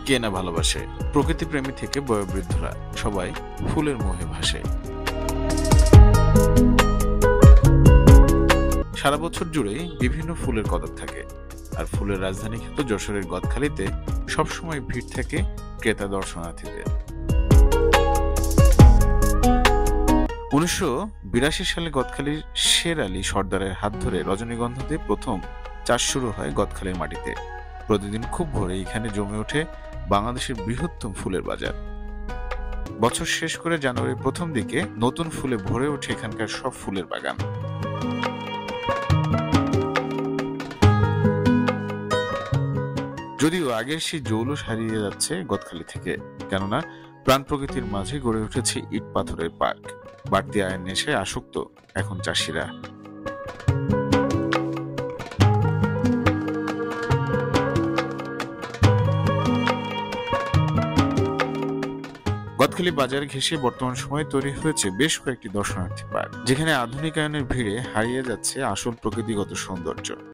কে না ভালোবাসে? প্রকৃতিপ্রেমী থেকে বয়োবৃদ্ধরা সবাই ফুলের মোহে ভাসে। সারা বছর জুড়েই বিভিন্ন ফুলের কদর থাকে, আর ফুলের রাজধানী খ্যাত যশোরের গদখালিতে সবসময় ভিড় থাকে ক্রেতা দর্শনার্থীদের। 1982 সালে গদখালির শের আলী সর্দারের হাত ধরে রজনীগন্ধাতে প্রথম চাষ শুরু হয় গদখালির মাটিতে। প্রতিদিন খুব ভোরে এখানে জমে ওঠে বাংলাদেশের বৃহত্তম ফুলের বাজার। বছর শেষ করে জানুয়ারির প্রথম দিকে নতুন ফুলে ভরে ওঠে এখানকার সব ফুলের বাগান। যদিও আগের সেই জৌলুস হারিয়ে যাচ্ছে গদখালি থেকে, কেননা প্রাণ প্রকৃতির মাঝে গড়ে উঠেছে ইট পাথরের পার্ক। বাড়তি আয়ের নেশায় আসক্ত এখন চাষিরা। গদখালি বাজার ঘেঁষে বর্তমান সময়ে তৈরি হয়েছে বেশ কয়েকটি দর্শনার্থী পার্ক, যেখানে আধুনিকায়নের ভিড়ে হারিয়ে যাচ্ছে আসল প্রকৃতিগত সৌন্দর্য।